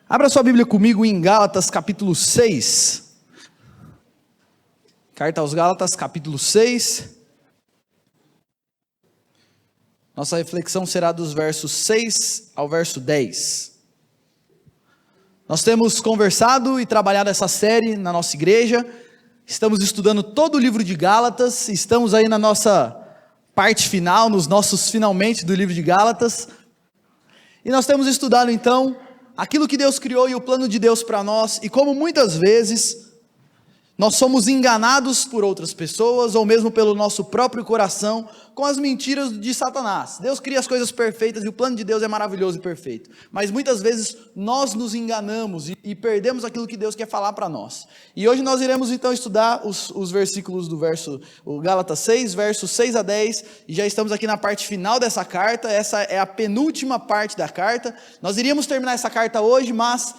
Abra sua Bíblia comigo em Gálatas capítulo 6. Carta aos Gálatas capítulo 6. Nossa reflexão será dos versos 6 ao verso 10. Nós temos conversado e trabalhado essa série na nossa igreja. Estamos estudando todo o livro de Gálatas. Estamos aí na nossa parte final, nos nossos finalmente do livro de Gálatas. E nós temos estudado então aquilo que Deus criou e o plano de Deus para nós, e como muitas vezes nós somos enganados por outras pessoas, ou mesmo pelo nosso próprio coração, com as mentiras de Satanás. Deus cria as coisas perfeitas e o plano de Deus é maravilhoso e perfeito, mas muitas vezes nós nos enganamos e perdemos aquilo que Deus quer falar para nós. E hoje nós iremos então estudar os versículos do o Gálatas 6, versos 6 a 10, e já estamos aqui na parte final dessa carta. Essa é a penúltima parte da carta. Nós iríamos terminar essa carta hoje, mas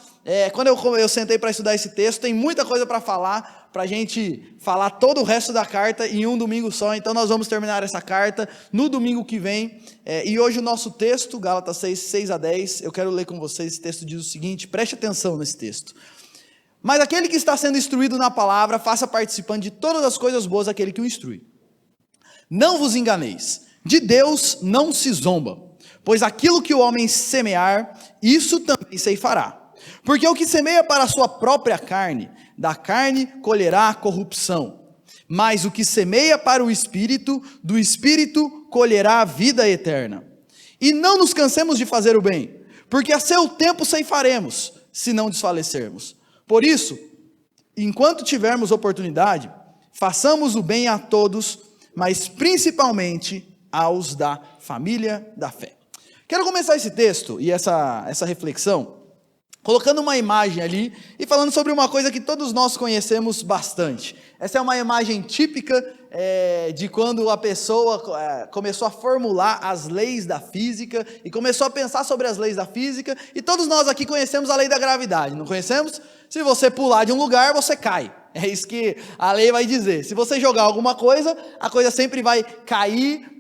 quando eu sentei para estudar esse texto, tem muita coisa para falar, para a gente falar todo o resto da carta em um domingo só. Então nós vamos terminar essa carta no domingo que vem, e hoje o nosso texto, Gálatas 6, 6 a 10, eu quero ler com vocês. Esse texto diz o seguinte, preste atenção nesse texto: mas aquele que está sendo instruído na palavra, faça participante de todas as coisas boas aquele que o instrui. Não vos enganeis, de Deus não se zomba, pois aquilo que o homem semear, isso também ceifará. Porque o que semeia para a sua própria carne, da carne colherá corrupção. Mas o que semeia para o Espírito, do Espírito colherá a vida eterna. E não nos cansemos de fazer o bem, porque a seu tempo ceifaremos, se não desfalecermos. Por isso, enquanto tivermos oportunidade, façamos o bem a todos, mas principalmente aos da família da fé. Quero começar esse texto e essa reflexão colocando uma imagem ali e falando sobre uma coisa que todos nós conhecemos bastante. Essa é uma imagem típica de quando a pessoa começou a formular as leis da física e começou a pensar sobre as leis da física, e todos nós aqui conhecemos a lei da gravidade, não conhecemos? Se você pular de um lugar, você cai. É isso que a lei vai dizer. Se você jogar alguma coisa, a coisa sempre vai cair,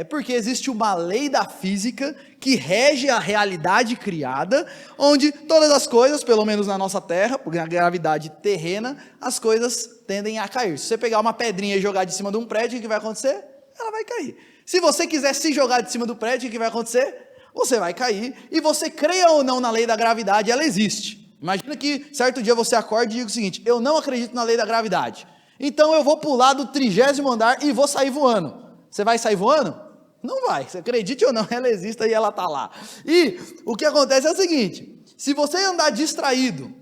porque existe uma lei da física que rege a realidade criada, onde todas as coisas, pelo menos na nossa Terra, porque na gravidade terrena, as coisas tendem a cair. Se você pegar uma pedrinha e jogar de cima de um prédio, o que vai acontecer? Ela vai cair. Se você quiser se jogar de cima do prédio, o que vai acontecer? Você vai cair. E você creia ou não na lei da gravidade, ela existe. Imagina que certo dia você acorda e diga o seguinte: eu não acredito na lei da gravidade, então eu vou pular do 30º andar e vou sair voando. Você vai sair voando? Não vai. Você acredite ou não, ela existe e ela está lá. E o que acontece é o seguinte: se você andar distraído,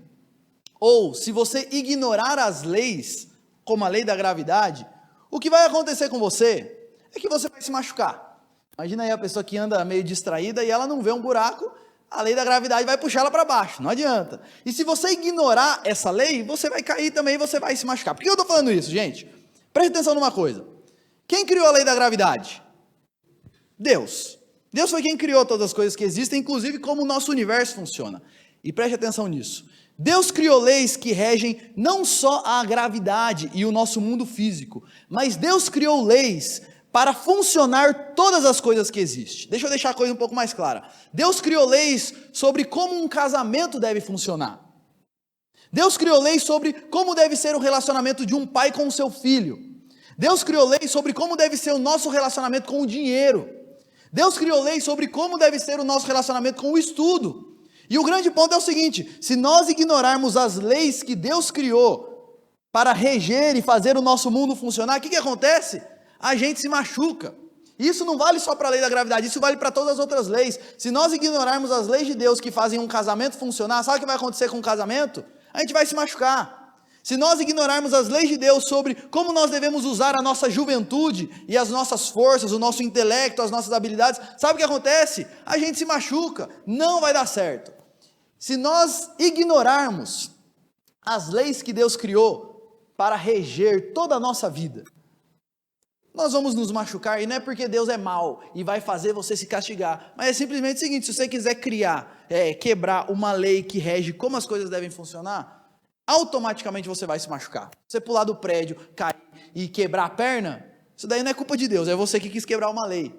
ou se você ignorar as leis, como a lei da gravidade, o que vai acontecer com você é que você vai se machucar. Imagina aí a pessoa que anda meio distraída e ela não vê um buraco, a lei da gravidade vai puxar ela para baixo, não adianta. E se você ignorar essa lei, você vai cair também, você vai se machucar. Por que eu estou falando isso, gente? Preste atenção numa coisa: quem criou a lei da gravidade? Deus. Deus foi quem criou todas as coisas que existem, inclusive como o nosso universo funciona. E preste atenção nisso. Deus criou leis que regem não só a gravidade e o nosso mundo físico, mas Deus criou leis para funcionar todas as coisas que existem. Deixa eu deixar a coisa um pouco mais clara. Deus criou leis sobre como um casamento deve funcionar. Deus criou leis sobre como deve ser o relacionamento de um pai com o seu filho. Deus criou leis sobre como deve ser o nosso relacionamento com o dinheiro. Deus criou leis sobre como deve ser o nosso relacionamento com o estudo. E o grande ponto é o seguinte: se nós ignorarmos as leis que Deus criou para reger e fazer o nosso mundo funcionar, o que acontece? A gente se machuca. Isso não vale só para a lei da gravidade, isso vale para todas as outras leis. Se nós ignorarmos as leis de Deus que fazem um casamento funcionar, sabe o que vai acontecer com o casamento? A gente vai se machucar. Se nós ignorarmos as leis de Deus sobre como nós devemos usar a nossa juventude e as nossas forças, o nosso intelecto, as nossas habilidades, sabe o que acontece? A gente se machuca, não vai dar certo. Se nós ignorarmos as leis que Deus criou para reger toda a nossa vida, nós vamos nos machucar, e não é porque Deus é mau e vai fazer você se castigar, mas é simplesmente o seguinte: se você quiser quebrar uma lei que rege como as coisas devem funcionar, automaticamente você vai se machucar. Você pular do prédio, cair e quebrar a perna, isso daí não é culpa de Deus, é você que quis quebrar uma lei.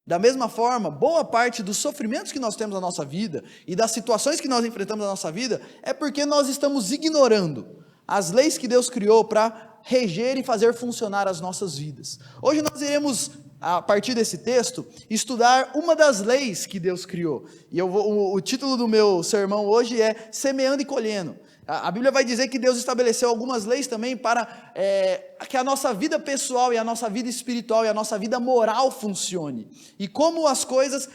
Da mesma forma, boa parte dos sofrimentos que nós temos na nossa vida e das situações que nós enfrentamos na nossa vida é porque nós estamos ignorando as leis que Deus criou para reger e fazer funcionar as nossas vidas. Hoje nós iremos, a partir desse texto, estudar uma das leis que Deus criou. E o título do meu sermão hoje é Semeando e Colhendo. A Bíblia vai dizer que Deus estabeleceu algumas leis também para que a nossa vida pessoal e a nossa vida espiritual e a nossa vida moral funcione. E como as coisas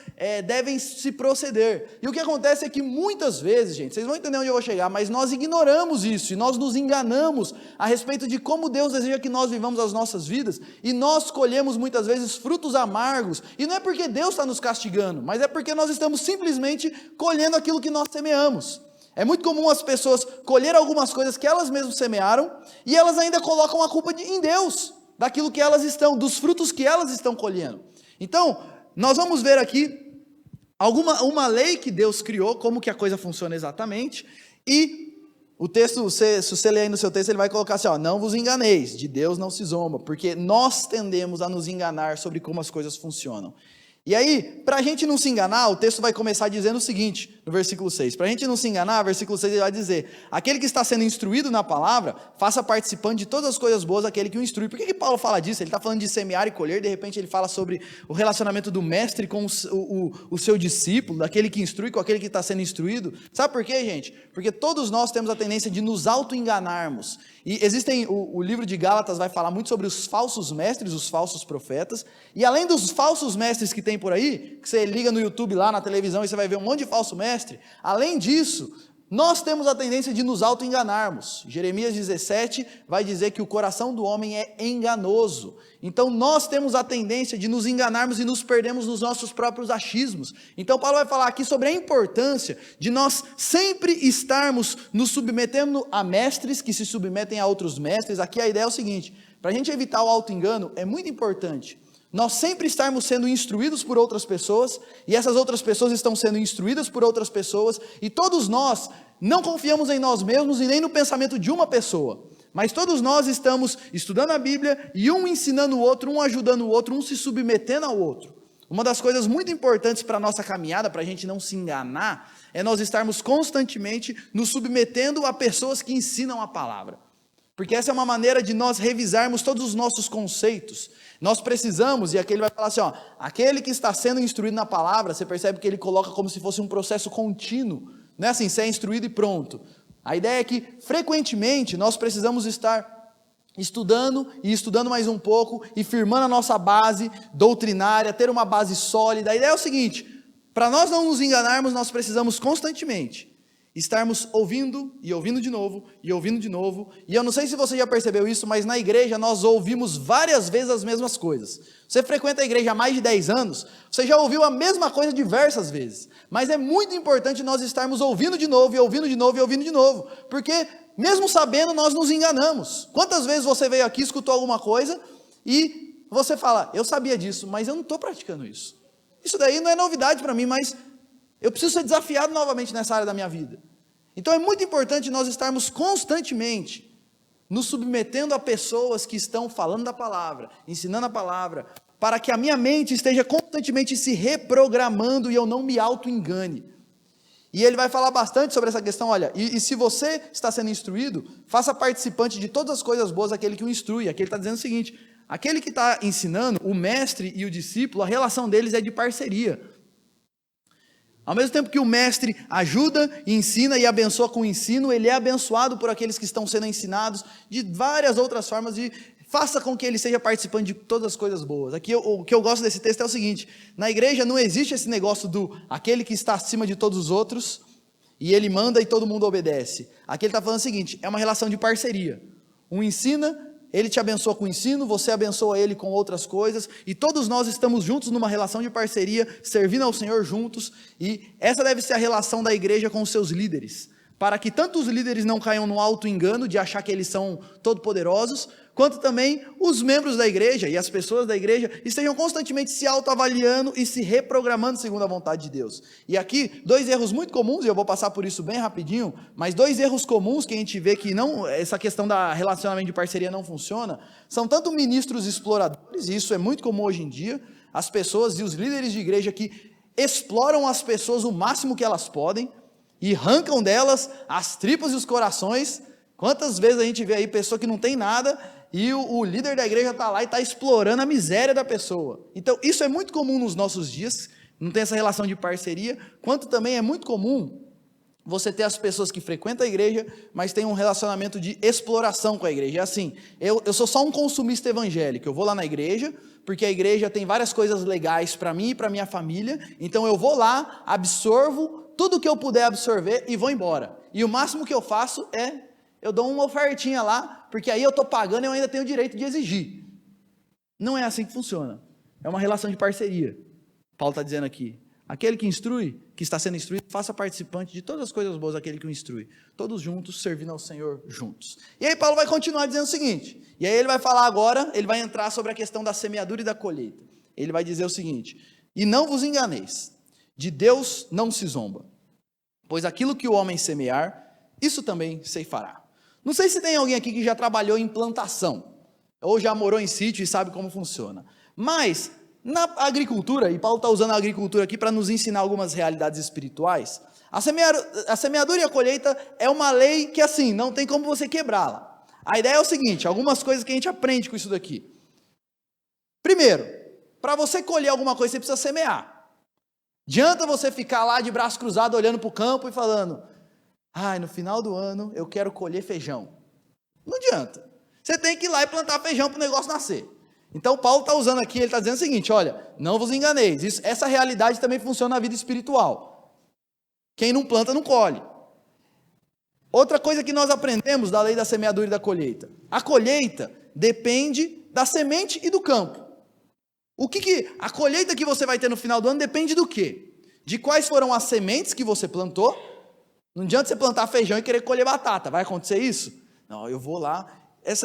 devem se proceder. E o que acontece é que muitas vezes, gente, vocês vão entender onde eu vou chegar, mas nós ignoramos isso e nós nos enganamos a respeito de como Deus deseja que nós vivamos as nossas vidas. E nós colhemos muitas vezes frutos amargos. E não é porque Deus está nos castigando, mas é porque nós estamos simplesmente colhendo aquilo que nós semeamos. É muito comum as pessoas colher algumas coisas que elas mesmas semearam e elas ainda colocam a culpa em Deus, daquilo que elas estão, dos frutos que elas estão colhendo. Então, nós vamos ver aqui uma lei que Deus criou, como que a coisa funciona exatamente, e o texto, se você ler aí no seu texto, ele vai colocar assim, ó, não vos enganeis, de Deus não se zomba, porque nós tendemos a nos enganar sobre como as coisas funcionam. E aí, para a gente não se enganar, o texto vai começar dizendo o seguinte, no versículo 6. Para a gente não se enganar, versículo 6 ele vai dizer, aquele que está sendo instruído na palavra, faça participante de todas as coisas boas aquele que o instrui. Por que Paulo fala disso? Ele está falando de semear e colher, de repente ele fala sobre o relacionamento do mestre com o seu discípulo, daquele que instrui com aquele que está sendo instruído. Sabe por quê, gente? Porque todos nós temos a tendência de nos auto-enganarmos. E existem, o livro de Gálatas vai falar muito sobre os falsos mestres, os falsos profetas, e além dos falsos mestres que tem por aí, que você liga no YouTube lá na televisão e você vai ver um monte de falso mestre, além disso, nós temos a tendência de nos auto-enganarmos. Jeremias 17 vai dizer que o coração do homem é enganoso. Então nós temos a tendência de nos enganarmos e nos perdemos nos nossos próprios achismos. Então Paulo vai falar aqui sobre a importância de nós sempre estarmos nos submetendo a mestres que se submetem a outros mestres. Aqui a ideia é o seguinte, para a gente evitar o auto-engano, é muito importante nós sempre estarmos sendo instruídos por outras pessoas, e essas outras pessoas estão sendo instruídas por outras pessoas, e todos nós não confiamos em nós mesmos e nem no pensamento de uma pessoa, mas todos nós estamos estudando a Bíblia, e um ensinando o outro, um ajudando o outro, um se submetendo ao outro. Uma das coisas muito importantes para a nossa caminhada, para a gente não se enganar, é nós estarmos constantemente nos submetendo a pessoas que ensinam a palavra. Porque essa é uma maneira de nós revisarmos todos os nossos conceitos. Nós precisamos, e aqui ele vai falar assim, ó, aquele que está sendo instruído na palavra, você percebe que ele coloca como se fosse um processo contínuo, não é assim, você é instruído e pronto. A ideia é que, frequentemente, nós precisamos estar estudando e estudando mais um pouco e firmando a nossa base doutrinária, ter uma base sólida. A ideia é o seguinte, para nós não nos enganarmos, nós precisamos constantemente estarmos ouvindo e ouvindo de novo e ouvindo de novo. E eu não sei se você já percebeu isso, mas na igreja nós ouvimos várias vezes as mesmas coisas. Você frequenta a igreja há mais de 10 anos, você já ouviu a mesma coisa diversas vezes. Mas é muito importante nós estarmos ouvindo de novo e ouvindo de novo e ouvindo de novo, porque mesmo sabendo nós nos enganamos. Quantas vezes você veio aqui, escutou alguma coisa e você fala, eu sabia disso, mas eu não estou praticando isso. Isso daí não é novidade para mim, mas eu preciso ser desafiado novamente nessa área da minha vida. Então é muito importante nós estarmos constantemente nos submetendo a pessoas que estão falando da palavra, ensinando a palavra, para que a minha mente esteja constantemente se reprogramando e eu não me auto-engane. E ele vai falar bastante sobre essa questão, olha, e se você está sendo instruído, faça participante de todas as coisas boas aquele que o instrui. Aqui ele está dizendo o seguinte, aquele que está ensinando, o mestre e o discípulo, a relação deles é de parceria. Ao mesmo tempo que o mestre ajuda, ensina e abençoa com o ensino, ele é abençoado por aqueles que estão sendo ensinados de várias outras formas e faça com que ele seja participante de todas as coisas boas. Aqui o que eu gosto desse texto é o seguinte, na igreja não existe esse negócio do aquele que está acima de todos os outros e ele manda e todo mundo obedece. Aqui ele está falando o seguinte, é uma relação de parceria. Um ensina, ele te abençoa com o ensino, você abençoa ele com outras coisas, e todos nós estamos juntos numa relação de parceria, servindo ao Senhor juntos, e essa deve ser a relação da igreja com os seus líderes, para que tanto os líderes não caiam no auto-engano de achar que eles são todo-poderosos, quanto também os membros da igreja e as pessoas da igreja estejam constantemente se autoavaliando e se reprogramando segundo a vontade de Deus. E aqui, 2 erros muito comuns, e eu vou passar por isso bem rapidinho, mas 2 erros comuns que a gente vê que não, essa questão da relacionamento de parceria não funciona, são tanto ministros exploradores, e isso é muito comum hoje em dia, as pessoas e os líderes de igreja que exploram as pessoas o máximo que elas podem e arrancam delas as tripas e os corações. Quantas vezes a gente vê aí pessoa que não tem nada e o líder da igreja está lá e está explorando a miséria da pessoa. Então isso é muito comum nos nossos dias, não tem essa relação de parceria, quanto também é muito comum você ter as pessoas que frequentam a igreja, mas tem um relacionamento de exploração com a igreja. É assim, eu sou só um consumista evangélico, eu vou lá na igreja, porque a igreja tem várias coisas legais para mim e para minha família, então eu vou lá, absorvo tudo que eu puder absorver e vou embora. E o máximo que eu faço é, eu dou uma ofertinha lá, porque aí eu estou pagando e eu ainda tenho o direito de exigir. Não é assim que funciona, é uma relação de parceria. Paulo está dizendo aqui, aquele que instrui, que está sendo instruído, faça participante de todas as coisas boas daquele que o instrui. Todos juntos, servindo ao Senhor juntos. E aí Paulo vai continuar dizendo o seguinte, e aí ele vai falar agora, ele vai entrar sobre a questão da semeadura e da colheita. Ele vai dizer o seguinte, e não vos enganeis, de Deus não se zomba, pois aquilo que o homem semear, isso também ceifará. Não sei se tem alguém aqui que já trabalhou em plantação, ou já morou em sítio e sabe como funciona, mas na agricultura, e Paulo está usando a agricultura aqui para nos ensinar algumas realidades espirituais, a semeadura e a colheita é uma lei que assim, não tem como você quebrá-la. A ideia é o seguinte, algumas coisas que a gente aprende com isso daqui. Primeiro, para você colher alguma coisa, você precisa semear. Adianta você ficar lá de braço cruzado, olhando para o campo e falando, no final do ano eu quero colher feijão. Não adianta. Você tem que ir lá e plantar feijão para o negócio nascer. Então Paulo está usando aqui, ele está dizendo o seguinte, olha, não vos enganeis, essa realidade também funciona na vida espiritual. Quem não planta não colhe. Outra coisa que nós aprendemos da lei da semeadura e da colheita, a colheita depende da semente e do campo. A colheita que você vai ter no final do ano depende do quê? De quais foram as sementes que você plantou. Não adianta você plantar feijão e querer colher batata, vai acontecer isso? Não, eu vou lá,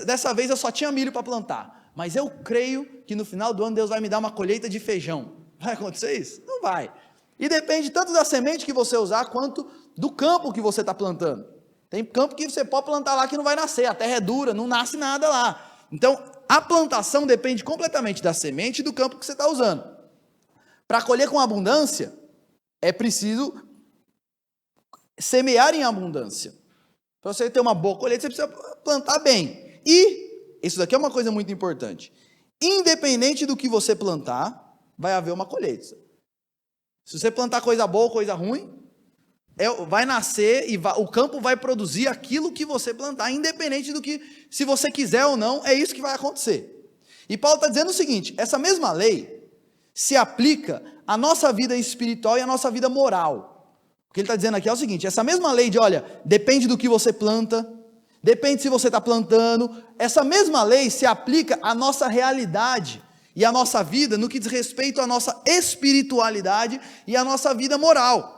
dessa vez eu só tinha milho para plantar. Mas eu creio que no final do ano Deus vai me dar uma colheita de feijão. Vai acontecer isso? Não vai. E depende tanto da semente que você usar, quanto do campo que você está plantando. Tem campo que você pode plantar lá que não vai nascer, a terra é dura, não nasce nada lá. Então, a plantação depende completamente da semente e do campo que você está usando. Para colher com abundância, é preciso semear em abundância. Para você ter uma boa colheita, você precisa plantar bem. E isso daqui é uma coisa muito importante. Independente do que você plantar, vai haver uma colheita. Se você plantar coisa boa ou coisa ruim, vai nascer e o campo vai produzir aquilo que você plantar, independente do que, se você quiser ou não, é isso que vai acontecer. E Paulo está dizendo o seguinte, essa mesma lei se aplica à nossa vida espiritual e à nossa vida moral. O que ele está dizendo aqui é o seguinte, essa mesma lei de, olha, depende do que você planta, depende se você está plantando, essa mesma lei se aplica à nossa realidade e à nossa vida no que diz respeito à nossa espiritualidade e à nossa vida moral.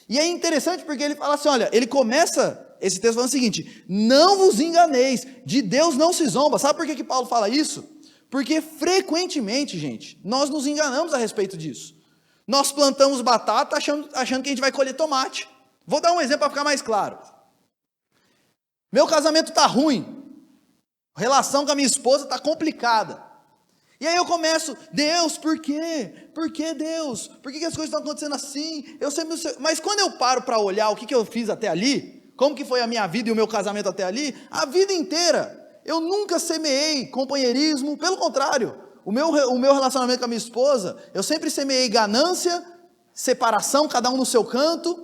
E é interessante porque ele fala assim, olha, ele começa esse texto falando o seguinte, não vos enganeis, de Deus não se zomba. Sabe por que Paulo fala isso? Porque frequentemente, gente, nós nos enganamos a respeito disso. Nós plantamos batata achando que a gente vai colher tomate. Vou dar um exemplo para ficar mais claro. Meu casamento está ruim, a relação com a minha esposa está complicada. E aí eu começo, Deus, por quê? Por que Deus? Por que as coisas estão acontecendo assim? Mas quando eu paro para olhar o que eu fiz até ali, como que foi a minha vida e o meu casamento até ali, a vida inteira, eu nunca semeei companheirismo, pelo contrário, o meu relacionamento com a minha esposa, eu sempre semeei ganância, separação, cada um no seu canto.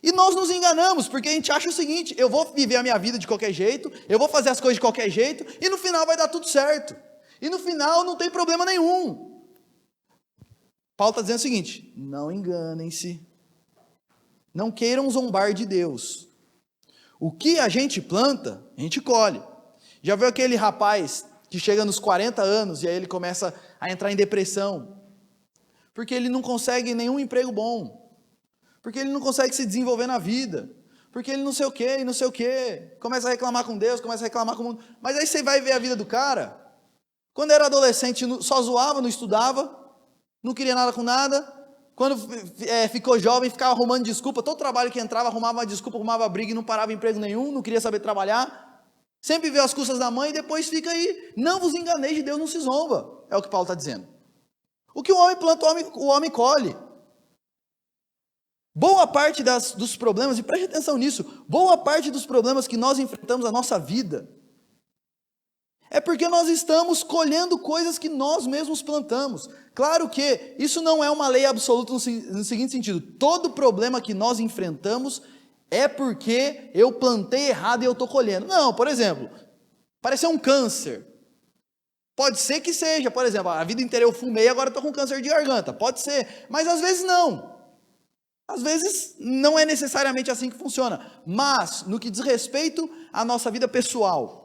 E nós nos enganamos, porque a gente acha o seguinte, eu vou viver a minha vida de qualquer jeito, eu vou fazer as coisas de qualquer jeito, e no final vai dar tudo certo. E no final não tem problema nenhum. Paulo está dizendo o seguinte, não enganem-se, não queiram zombar de Deus. O que a gente planta, a gente colhe. Já viu aquele rapaz que chega nos 40 anos, e aí ele começa a entrar em depressão, porque ele não consegue nenhum emprego bom, porque ele não consegue se desenvolver na vida, porque ele não sei o quê, e não sei o quê, começa a reclamar com Deus, começa a reclamar com o mundo, mas aí você vai ver a vida do cara, quando era adolescente só zoava, não estudava, não queria nada com nada, quando ficou jovem ficava arrumando desculpa, todo trabalho que entrava arrumava uma desculpa, arrumava briga e não parava em emprego nenhum, não queria saber trabalhar, sempre viveu às custas da mãe e depois fica aí, não vos enganeis, de Deus não se zomba, é o que Paulo está dizendo. O que o homem planta, o homem colhe. Boa parte dos problemas, e preste atenção nisso, boa parte dos problemas que nós enfrentamos na nossa vida é porque nós estamos colhendo coisas que nós mesmos plantamos. Claro que isso não é uma lei absoluta no seguinte sentido: todo problema que nós enfrentamos é porque eu plantei errado e eu estou colhendo. Não, por exemplo, parecer um câncer. Pode ser que seja, por exemplo, a vida inteira eu fumei, agora estou com câncer de garganta. Pode ser, mas às vezes não. Às vezes não é necessariamente assim que funciona. Mas, no que diz respeito à nossa vida pessoal,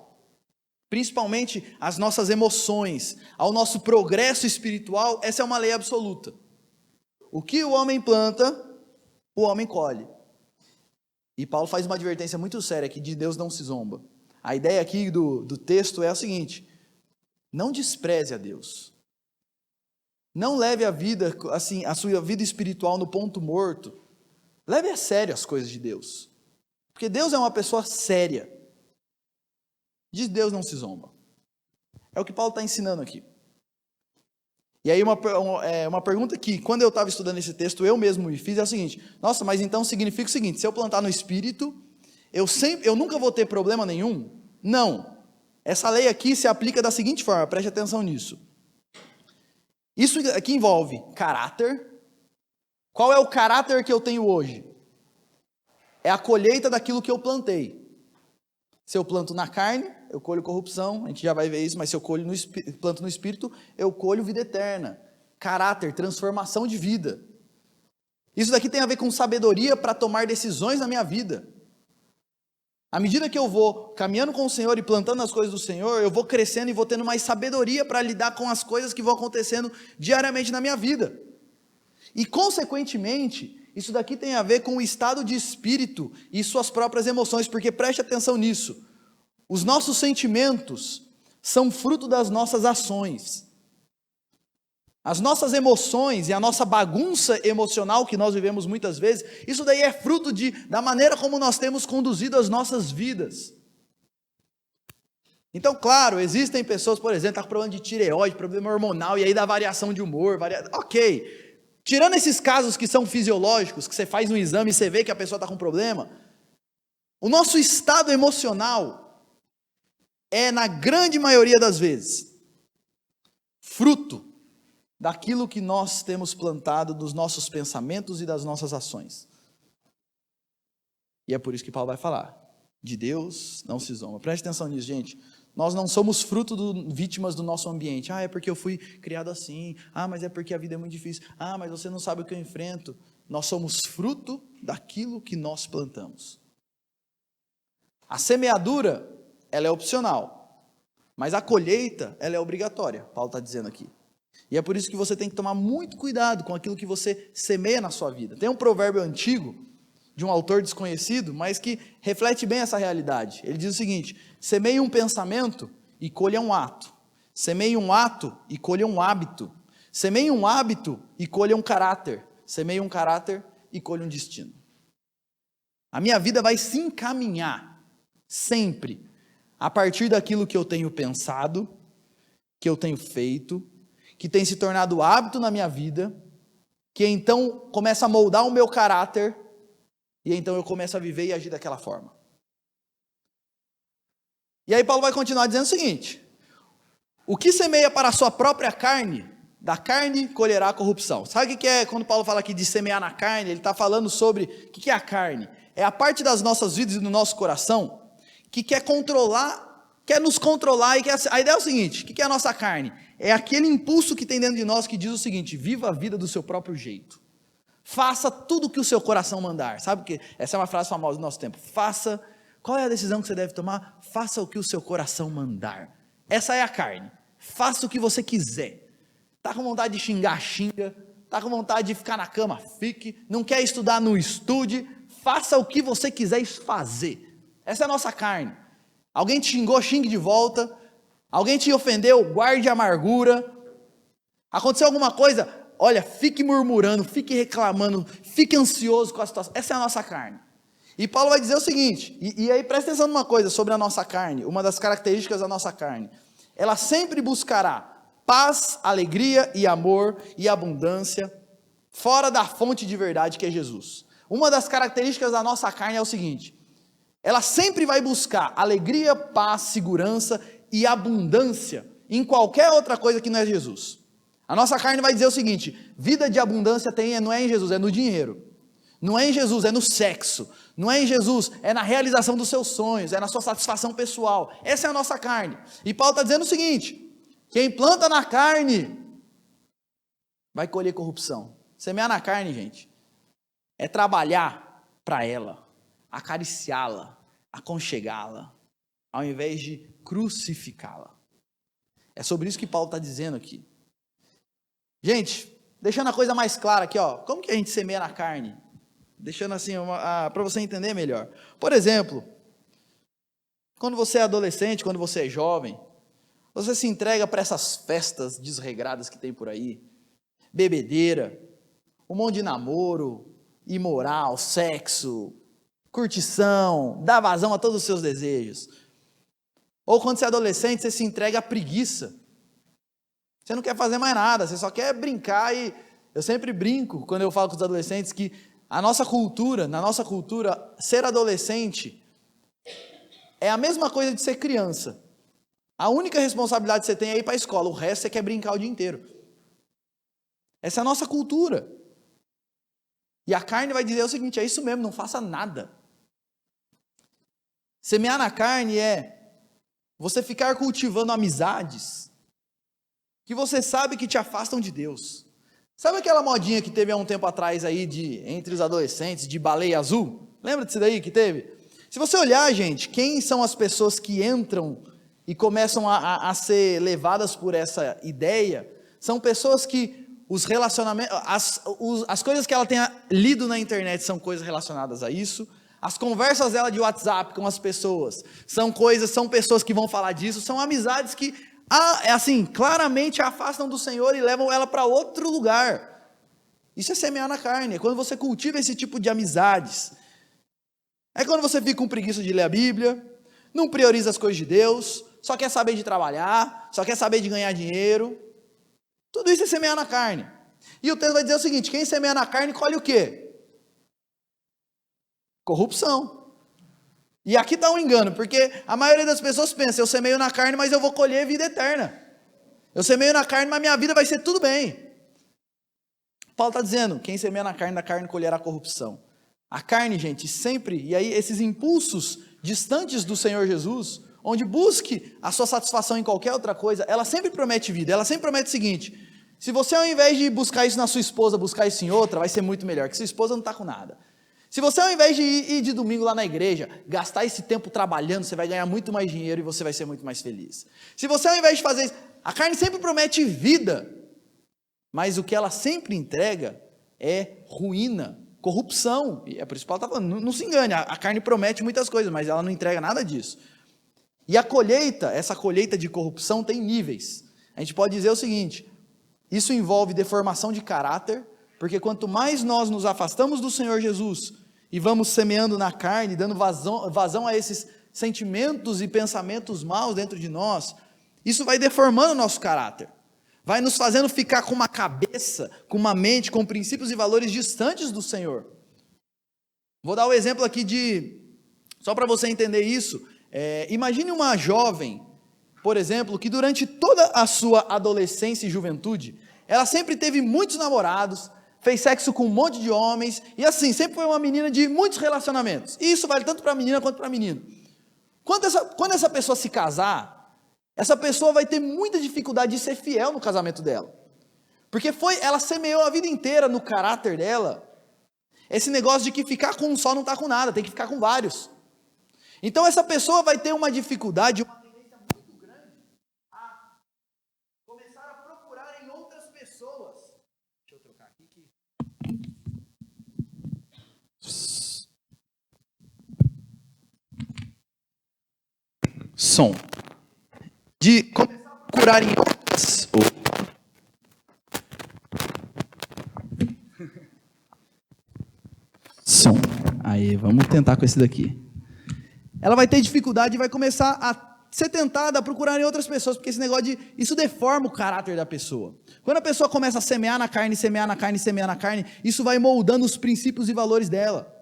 principalmente às nossas emoções, ao nosso progresso espiritual, essa é uma lei absoluta. O que o homem planta, o homem colhe. E Paulo faz uma advertência muito séria, que de Deus não se zomba. A ideia aqui do texto é a seguinte: não despreze a Deus. Não leve a vida, assim, a sua vida espiritual no ponto morto. Leve a sério as coisas de Deus. Porque Deus é uma pessoa séria. De Deus não se zomba. É o que Paulo está ensinando aqui. E aí uma pergunta que, quando eu estava estudando esse texto, eu mesmo me fiz é a seguinte: nossa, mas então significa o seguinte, se eu plantar no Espírito, eu nunca vou ter problema nenhum? Não. Essa lei aqui se aplica da seguinte forma, preste atenção nisso. Isso aqui envolve caráter. Qual é o caráter que eu tenho hoje? É a colheita daquilo que eu plantei. Se eu planto na carne, eu colho corrupção, a gente já vai ver isso, mas se eu planto no Espírito, eu colho vida eterna. Caráter, transformação de vida. Isso daqui tem a ver com sabedoria para tomar decisões na minha vida. À medida que eu vou caminhando com o Senhor e plantando as coisas do Senhor, eu vou crescendo e vou tendo mais sabedoria para lidar com as coisas que vão acontecendo diariamente na minha vida. E, consequentemente, isso daqui tem a ver com o estado de espírito e suas próprias emoções, porque preste atenção nisso. Os nossos sentimentos são fruto das nossas ações. As nossas emoções e a nossa bagunça emocional que nós vivemos muitas vezes, isso daí é fruto da maneira como nós temos conduzido as nossas vidas. Então, claro, existem pessoas, por exemplo, que estão com problema de tireoide, problema hormonal, e aí dá variação de humor, ok. Tirando esses casos que são fisiológicos, que você faz um exame e você vê que a pessoa está com problema, o nosso estado emocional é, na grande maioria das vezes, fruto daquilo que nós temos plantado dos nossos pensamentos e das nossas ações. E é por isso que Paulo vai falar: de Deus não se zomba. Preste atenção nisso, gente. Nós não somos vítimas do nosso ambiente. É porque eu fui criado assim. Mas é porque a vida é muito difícil. Mas você não sabe o que eu enfrento. Nós somos fruto daquilo que nós plantamos. A semeadura, ela é opcional. Mas a colheita, ela é obrigatória. Paulo está dizendo aqui. E é por isso que você tem que tomar muito cuidado com aquilo que você semeia na sua vida. Tem um provérbio antigo, de um autor desconhecido, mas que reflete bem essa realidade. Ele diz o seguinte: semeie um pensamento e colha um ato. Semeie um ato e colha um hábito. Semeie um hábito e colha um caráter. Semeie um caráter e colha um destino. A minha vida vai se encaminhar sempre a partir daquilo que eu tenho pensado, que eu tenho feito, que tem se tornado hábito na minha vida, que então começa a moldar o meu caráter, e então eu começo a viver e agir daquela forma. E aí Paulo vai continuar dizendo o seguinte: o que semeia para a sua própria carne, da carne colherá a corrupção. Sabe o que é quando Paulo fala aqui de semear na carne? Ele está falando sobre o que é a carne. É a parte das nossas vidas e do nosso coração que quer controlar, quer nos controlar, e a ideia é o seguinte: o que é a nossa carne? É aquele impulso que tem dentro de nós que diz o seguinte: viva a vida do seu próprio jeito. Faça tudo o que o seu coração mandar. Sabe que essa é uma frase famosa do nosso tempo. Qual é a decisão que você deve tomar? Faça o que o seu coração mandar. Essa é a carne. Faça o que você quiser. Está com vontade de xingar, xinga. Está com vontade de ficar na cama, fique. Não quer estudar, não estude. Faça o que você quiser fazer. Essa é a nossa carne. Alguém te xingou, xingue de volta. Alguém te ofendeu, guarde a amargura. Aconteceu alguma coisa? Olha, fique murmurando, fique reclamando, fique ansioso com a situação. Essa é a nossa carne. E Paulo vai dizer o seguinte, e aí presta atenção numa coisa sobre a nossa carne, uma das características da nossa carne. Ela sempre buscará paz, alegria e amor e abundância, fora da fonte de verdade que é Jesus. Uma das características da nossa carne é o seguinte: ela sempre vai buscar alegria, paz, segurança e abundância em qualquer outra coisa que não é Jesus. A nossa carne vai dizer o seguinte: vida de abundância não é em Jesus, é no dinheiro. Não é em Jesus, é no sexo. Não é em Jesus, é na realização dos seus sonhos, é na sua satisfação pessoal. Essa é a nossa carne. E Paulo está dizendo o seguinte: quem planta na carne vai colher corrupção. Semear na carne, gente, é trabalhar para ela, acariciá-la, aconchegá-la, ao invés de crucificá-la. É sobre isso que Paulo está dizendo aqui. Gente, deixando a coisa mais clara aqui, ó, como que a gente semeia na carne? Deixando assim, para você entender melhor. Por exemplo, quando você é adolescente, quando você é jovem, você se entrega para essas festas desregradas que tem por aí, bebedeira, um monte de namoro, imoral, sexo, curtição, dá vazão a todos os seus desejos. Ou quando você é adolescente, você se entrega à preguiça. Você não quer fazer mais nada, você só quer brincar. E eu sempre brinco quando eu falo com os adolescentes que na nossa cultura, ser adolescente é a mesma coisa de ser criança. A única responsabilidade que você tem é ir para a escola, o resto você quer brincar o dia inteiro. Essa é a nossa cultura. E a carne vai dizer o seguinte: é isso mesmo, não faça nada. Semear na carne é você ficar cultivando amizades que você sabe que te afastam de Deus. Sabe aquela modinha que teve há um tempo atrás aí entre os adolescentes, de baleia azul? Lembra disso daí que teve? Se você olhar, gente, quem são as pessoas que entram e começam a ser levadas por essa ideia, são pessoas que os relacionamentos, as coisas que ela tenha lido na internet são coisas relacionadas a isso. As conversas dela de WhatsApp com as pessoas são pessoas que vão falar disso, são amizades que, assim, claramente a afastam do Senhor e levam ela para outro lugar. Isso é semear na carne, é quando você cultiva esse tipo de amizades. É quando você fica com preguiça de ler a Bíblia, não prioriza as coisas de Deus, só quer saber de trabalhar, só quer saber de ganhar dinheiro. Tudo isso é semear na carne. E o texto vai dizer o seguinte: quem semeia na carne colhe o quê? Corrupção. E aqui está um engano, porque a maioria das pessoas pensa: eu semeio na carne, mas eu vou colher vida eterna. Eu semeio na carne, mas minha vida vai ser tudo bem. Paulo está dizendo: quem semeia na carne, da carne colherá corrupção. A carne, gente, sempre, e aí esses impulsos distantes do Senhor Jesus, onde busque a sua satisfação em qualquer outra coisa, ela sempre promete vida, ela sempre promete o seguinte: se você, ao invés de buscar isso na sua esposa, buscar isso em outra, vai ser muito melhor, que sua esposa não está com nada. Se você, ao invés de ir de domingo lá na igreja, gastar esse tempo trabalhando, você vai ganhar muito mais dinheiro e você vai ser muito mais feliz. Se você, ao invés de fazer isso, a carne sempre promete vida, mas o que ela sempre entrega é ruína, corrupção. E é por isso que Paulo está falando: não se engane, a carne promete muitas coisas, mas ela não entrega nada disso. E a colheita, essa colheita de corrupção tem níveis. A gente pode dizer o seguinte: isso envolve deformação de caráter, porque quanto mais nós nos afastamos do Senhor Jesus e vamos semeando na carne, dando vazão a esses sentimentos e pensamentos maus dentro de nós, isso vai deformando o nosso caráter, vai nos fazendo ficar com uma cabeça, com uma mente, com princípios e valores distantes do Senhor. Vou dar um exemplo aqui só para você entender isso. Imagine uma jovem, por exemplo, que durante toda a sua adolescência e juventude, ela sempre teve muitos namorados, fez sexo com um monte de homens, e assim, sempre foi uma menina de muitos relacionamentos. E isso vale tanto para a menina quanto para o menino. Quando essa pessoa se casar, essa pessoa vai ter muita dificuldade de ser fiel no casamento dela. Porque ela semeou a vida inteira no caráter dela esse negócio de que ficar com um só não está com nada, tem que ficar com vários. Então essa pessoa vai ter uma dificuldade, uma tendência muito grande a começar a procurar em outras pessoas. Deixa eu trocar aqui que... Som. De começar a procurar em outras... Som. Aí, vamos tentar com esse daqui. Ela vai ter dificuldade e vai começar a ser tentada a procurar em outras pessoas, porque esse negócio isso deforma o caráter da pessoa. Quando a pessoa começa a semear na carne, semear na carne, semear na carne, isso vai moldando os princípios e valores dela.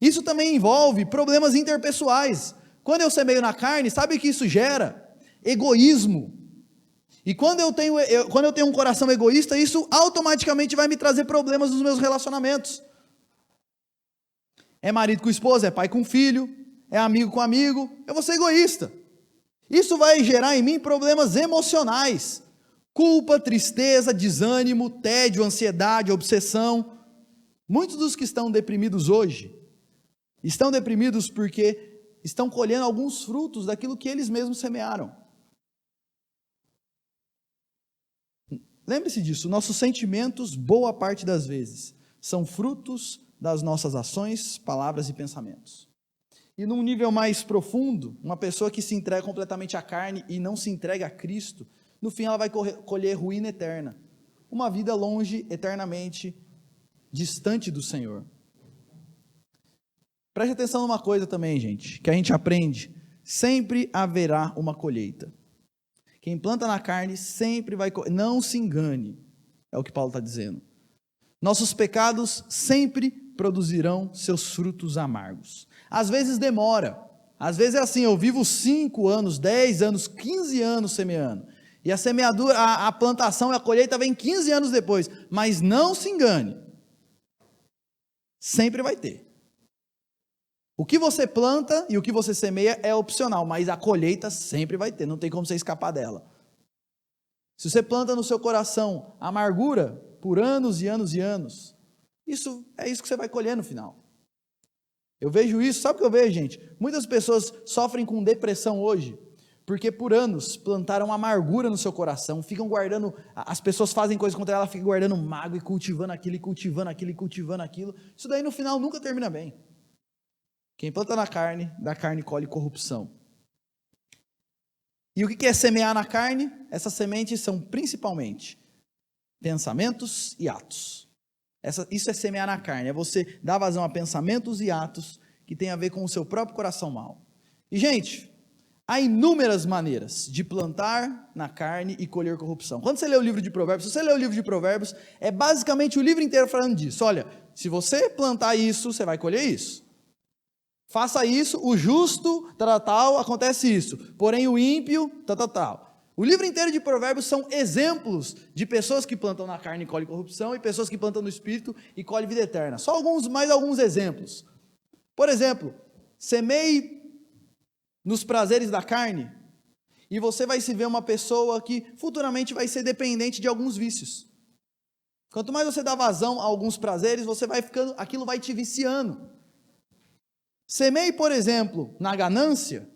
Isso também envolve problemas interpessoais. Quando eu semeio na carne, sabe o que isso gera? Egoísmo. E quando eu tenho um coração egoísta, isso automaticamente vai me trazer problemas nos meus relacionamentos. É marido com esposa, é pai com filho, é amigo com amigo, eu vou ser egoísta. Isso vai gerar em mim problemas emocionais, culpa, tristeza, desânimo, tédio, ansiedade, obsessão. Muitos dos que estão deprimidos hoje, estão deprimidos porque estão colhendo alguns frutos daquilo que eles mesmos semearam. Lembre-se disso, nossos sentimentos, boa parte das vezes, são frutos das nossas ações, palavras e pensamentos. E num nível mais profundo, uma pessoa que se entrega completamente à carne e não se entrega a Cristo, no fim ela vai colher ruína eterna. Uma vida longe, eternamente, distante do Senhor. Preste atenção numa coisa também, gente, que a gente aprende. Sempre haverá uma colheita. Quem planta na carne sempre vai colher. Não se engane, é o que Paulo está dizendo. Nossos pecados sempre produzirão seus frutos amargos. Às vezes demora. Às vezes é assim, eu vivo 5 anos, 10 anos, 15 anos semeando. E a semeadura, a plantação e a colheita vem 15 anos depois. Mas não se engane. Sempre vai ter. O que você planta e o que você semeia é opcional, mas a colheita sempre vai ter, não tem como você escapar dela. Se você planta no seu coração amargura por anos e anos e anos, é isso que você vai colher no final. Eu vejo isso, sabe o que eu vejo, gente? Muitas pessoas sofrem com depressão hoje, porque por anos plantaram amargura no seu coração, ficam guardando, as pessoas fazem coisas contra ela, ficam guardando mágoa e cultivando aquilo, e cultivando aquilo, e cultivando aquilo. Isso daí no final nunca termina bem. Quem planta na carne, da carne colhe corrupção. E o que é semear na carne? Essas sementes são principalmente pensamentos e atos. Isso é semear na carne, é você dar vazão a pensamentos e atos que tem a ver com o seu próprio coração mau. E, gente, há inúmeras maneiras de plantar na carne e colher corrupção. Quando você lê o livro de Provérbios, se você lê o livro de Provérbios, é basicamente o livro inteiro falando disso. Olha, se você plantar isso, você vai colher isso. Faça isso, o justo, tal, acontece isso. Porém, o ímpio, tal. O livro inteiro de Provérbios são exemplos de pessoas que plantam na carne e colhem corrupção, e pessoas que plantam no espírito e colhem vida eterna. Só mais alguns exemplos. Por exemplo, semeie nos prazeres da carne, e você vai se ver uma pessoa que futuramente vai ser dependente de alguns vícios. Quanto mais você dá vazão a alguns prazeres, você vai ficando, aquilo vai te viciando. Semeie, por exemplo, na ganância,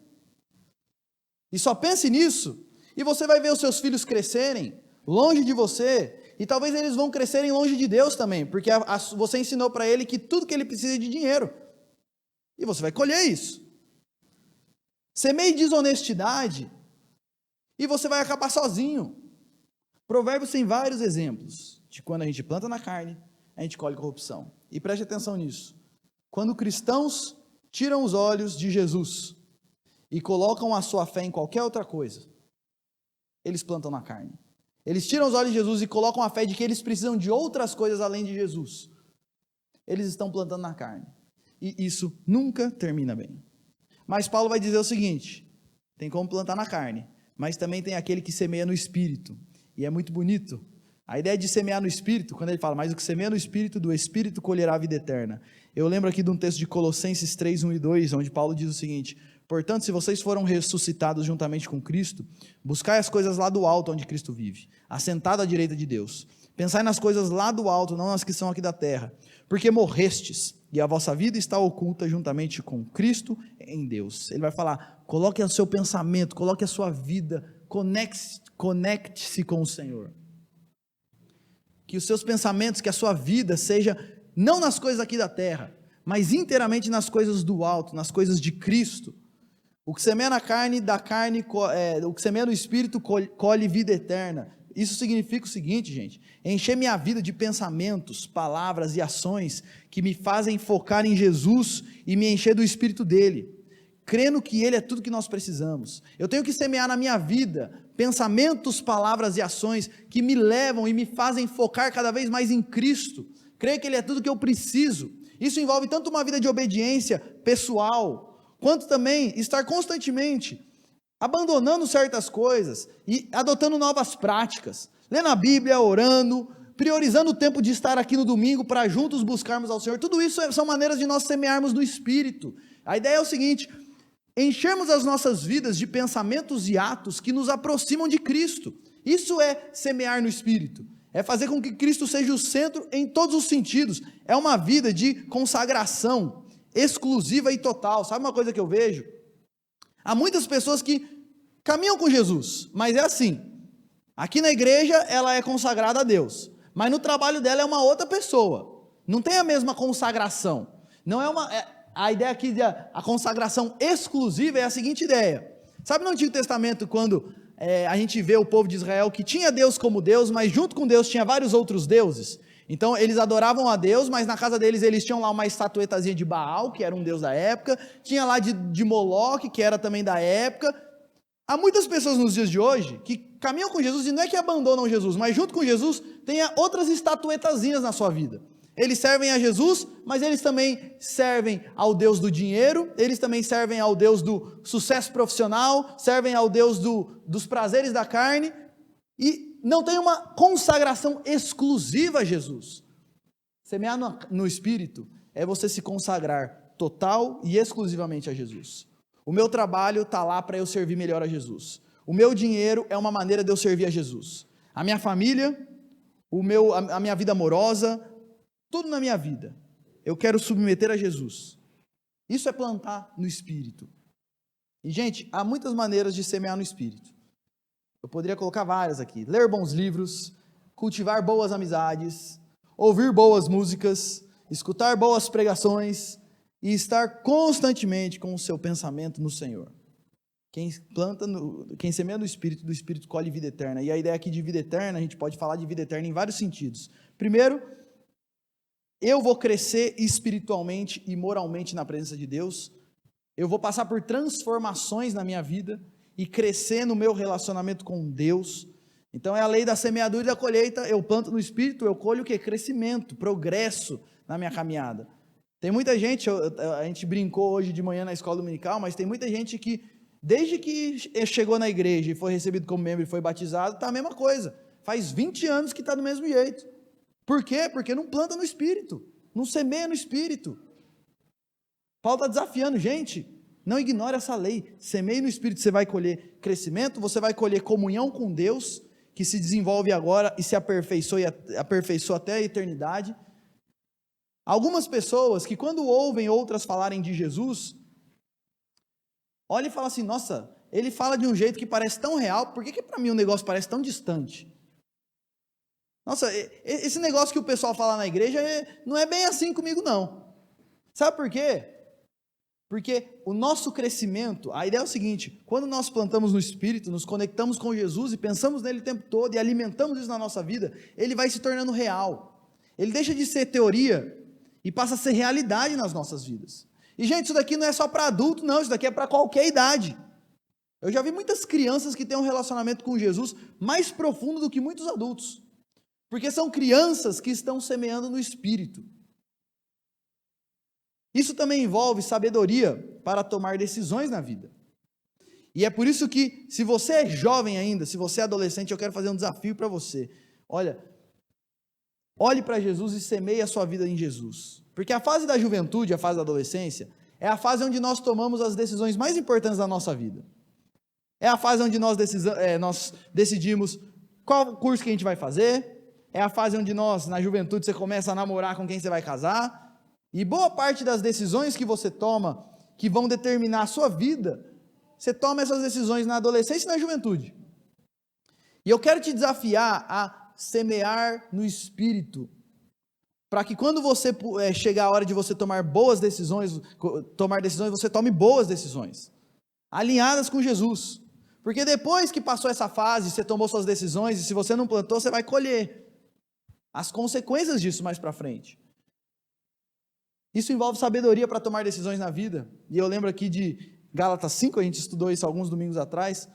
e só pense nisso, e você vai ver os seus filhos crescerem longe de você, e talvez eles vão crescerem longe de Deus também, porque você ensinou para ele que tudo que ele precisa é de dinheiro, e você vai colher isso. Semeie desonestidade, e você vai acabar sozinho. Provérbios tem vários exemplos de quando a gente planta na carne, a gente colhe corrupção. E preste atenção nisso. Quando cristãos tiram os olhos de Jesus e colocam a sua fé em qualquer outra coisa, eles plantam na carne. Eles tiram os olhos de Jesus e colocam a fé de que eles precisam de outras coisas além de Jesus. Eles estão plantando na carne. E isso nunca termina bem. Mas Paulo vai dizer o seguinte: tem como plantar na carne, mas também tem aquele que semeia no Espírito. E é muito bonito. A ideia de semear no Espírito, quando ele fala, mas o que semeia no Espírito, do Espírito colherá a vida eterna. Eu lembro aqui de um texto de Colossenses 3, 1 e 2, onde Paulo diz o seguinte: portanto, se vocês foram ressuscitados juntamente com Cristo, buscai as coisas lá do alto onde Cristo vive, assentado à direita de Deus. Pensai nas coisas lá do alto, não nas que são aqui da terra, porque morrestes, e a vossa vida está oculta juntamente com Cristo em Deus. Ele vai falar, coloque o seu pensamento, coloque a sua vida, conecte-se com o Senhor. Que os seus pensamentos, que a sua vida seja não nas coisas aqui da terra, mas inteiramente nas coisas do alto, nas coisas de Cristo. O que semeia na carne, da carne, o que semeia no Espírito, colhe vida eterna. Isso significa o seguinte, gente: encher minha vida de pensamentos, palavras e ações que me fazem focar em Jesus e me encher do Espírito dele. crendo que Ele é tudo que nós precisamos. Eu tenho que semear na minha vida pensamentos, palavras e ações que me levam e me fazem focar cada vez mais em Cristo. Crer que Ele é tudo que eu preciso. Isso envolve tanto uma vida de obediência pessoal, quanto também estar constantemente abandonando certas coisas e adotando novas práticas. Lendo a Bíblia, orando, priorizando o tempo de estar aqui no domingo para juntos buscarmos ao Senhor. Tudo isso são maneiras de nós semearmos no Espírito. A ideia é o seguinte: enchermos as nossas vidas de pensamentos e atos que nos aproximam de Cristo. Isso é semear no Espírito. É fazer com que Cristo seja o centro em todos os sentidos. É uma vida de consagração exclusiva e total. Sabe uma coisa que eu vejo? Há muitas pessoas que caminham com Jesus, mas é assim: aqui na igreja ela é consagrada a Deus, mas no trabalho dela é uma outra pessoa. Não tem a mesma consagração. Não é uma... A ideia aqui a consagração exclusiva é a seguinte ideia. Sabe no Antigo Testamento, quando a gente vê o povo de Israel que tinha Deus como Deus, mas junto com Deus tinha vários outros deuses? Então eles adoravam a Deus, mas na casa deles eles tinham lá uma estatuetazinha de Baal, que era um deus da época, tinha lá de Moloque, que era também da época. Há muitas pessoas nos dias de hoje que caminham com Jesus e não é que abandonam Jesus, mas junto com Jesus tem outras estatuetazinhas na sua vida. Eles servem a Jesus, mas eles também servem ao Deus do dinheiro, eles também servem ao Deus do sucesso profissional, servem ao Deus dos prazeres da carne, e não tem uma consagração exclusiva a Jesus. Semear no Espírito é você se consagrar total e exclusivamente a Jesus. O meu trabalho está lá para eu servir melhor a Jesus. O meu dinheiro é uma maneira de eu servir a Jesus. A minha família, a minha vida amorosa, tudo na minha vida, eu quero submeter a Jesus. Isso é plantar no Espírito. E, gente, há muitas maneiras de semear no Espírito. Eu poderia colocar várias aqui. Ler bons livros, cultivar boas amizades, ouvir boas músicas, escutar boas pregações e estar constantemente com o seu pensamento no Senhor. Quem semeia no Espírito, do Espírito colhe vida eterna. E a ideia aqui de vida eterna, a gente pode falar de vida eterna em vários sentidos. Primeiro, eu vou crescer espiritualmente e moralmente na presença de Deus. Eu vou passar por transformações na minha vida e crescer no meu relacionamento com Deus. Então é a lei da semeadura e da colheita. Eu planto no Espírito, eu colho o quê? Crescimento, progresso na minha caminhada. Tem muita gente, a gente brincou hoje de manhã na escola dominical, mas tem muita gente que, desde que chegou na igreja e foi recebido como membro e foi batizado, está a mesma coisa. Faz 20 anos que está do mesmo jeito. Por quê? Porque não planta no Espírito, não semeia no Espírito. Paulo está desafiando, gente, não ignore essa lei. Semeie no Espírito, você vai colher crescimento, você vai colher comunhão com Deus, que se desenvolve agora e se aperfeiçoa até a eternidade. Algumas pessoas que quando ouvem outras falarem de Jesus, olham e falam assim: nossa, ele fala de um jeito que parece tão real, por que para mim o negócio parece tão distante? Nossa, esse negócio que o pessoal fala na igreja não é bem assim comigo não. Sabe por quê? Porque o nosso crescimento, a ideia é o seguinte: quando nós plantamos no Espírito, nos conectamos com Jesus e pensamos nele o tempo todo e alimentamos isso na nossa vida, ele vai se tornando real. Ele deixa de ser teoria e passa a ser realidade nas nossas vidas. E, gente, isso daqui não é só para adulto, não, isso daqui é para qualquer idade. Eu já vi muitas crianças que têm um relacionamento com Jesus mais profundo do que muitos adultos. Porque são crianças que estão semeando no Espírito. Isso também envolve sabedoria para tomar decisões na vida. E é por isso que, se você é jovem ainda, se você é adolescente, eu quero fazer um desafio para você. Olha, olhe para Jesus e semeie a sua vida em Jesus. Porque a fase da juventude, a fase da adolescência, é a fase onde nós tomamos as decisões mais importantes da nossa vida. É a fase onde nós decidimos qual curso que a gente vai fazer. É a fase onde na juventude, você começa a namorar com quem você vai casar. E boa parte das decisões que você toma, que vão determinar a sua vida, você toma essas decisões na adolescência e na juventude. E eu quero te desafiar a semear no Espírito, para que quando você chegar a hora de você tomar decisões, você tome boas decisões, alinhadas com Jesus. Porque depois que passou essa fase, você tomou suas decisões, e se você não plantou, você vai colher as consequências disso mais para frente. Isso envolve sabedoria para tomar decisões na vida. E eu lembro aqui de Gálatas 5, a gente estudou isso alguns domingos atrás,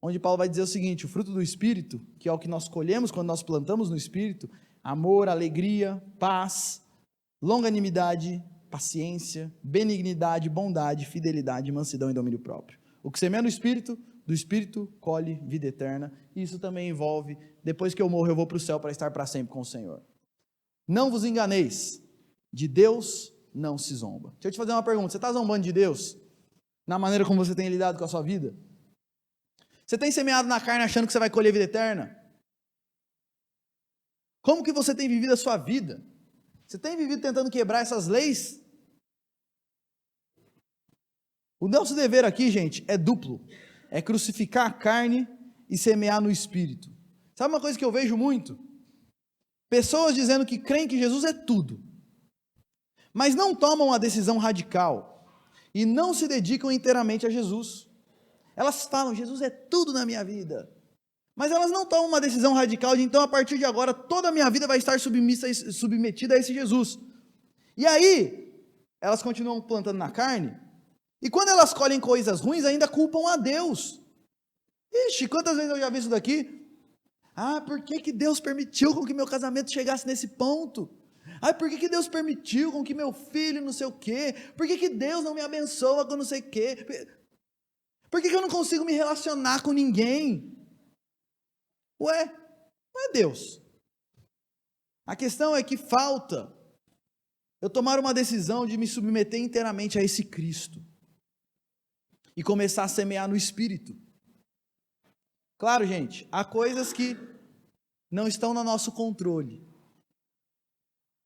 onde Paulo vai dizer o seguinte: o fruto do Espírito, que é o que nós colhemos quando nós plantamos no Espírito, amor, alegria, paz, longanimidade, paciência, benignidade, bondade, fidelidade, mansidão e domínio próprio. O que semeia no Espírito, do Espírito colhe vida eterna, e isso também envolve, depois que eu morro eu vou para o céu para estar para sempre com o Senhor. Não vos enganeis, de Deus não se zomba. Deixa eu te fazer uma pergunta: você está zombando de Deus? Na maneira como você tem lidado com a sua vida? Você tem semeado na carne achando que você vai colher vida eterna? Como que você tem vivido a sua vida? Você tem vivido tentando quebrar essas leis? O nosso dever aqui, gente, é duplo. É crucificar a carne e semear no Espírito. Sabe uma coisa que eu vejo muito? Pessoas dizendo que creem que Jesus é tudo, mas não tomam uma decisão radical e não se dedicam inteiramente a Jesus. Elas falam: Jesus é tudo na minha vida, mas elas não tomam uma decisão radical de então a partir de agora toda a minha vida vai estar submetida a esse Jesus. E aí elas continuam plantando na carne, e quando elas colhem coisas ruins ainda culpam a Deus. Ixi, quantas vezes eu já vi isso daqui? Por que Deus permitiu com que meu casamento chegasse nesse ponto? Por que Deus permitiu com que meu filho não sei o quê? Por que Deus não me abençoa com não sei o quê? Por que eu não consigo me relacionar com ninguém? Ué, não é Deus. A questão é que falta eu tomar uma decisão de me submeter inteiramente a esse Cristo e começar a semear no Espírito. Claro, gente, há coisas que não estão no nosso controle,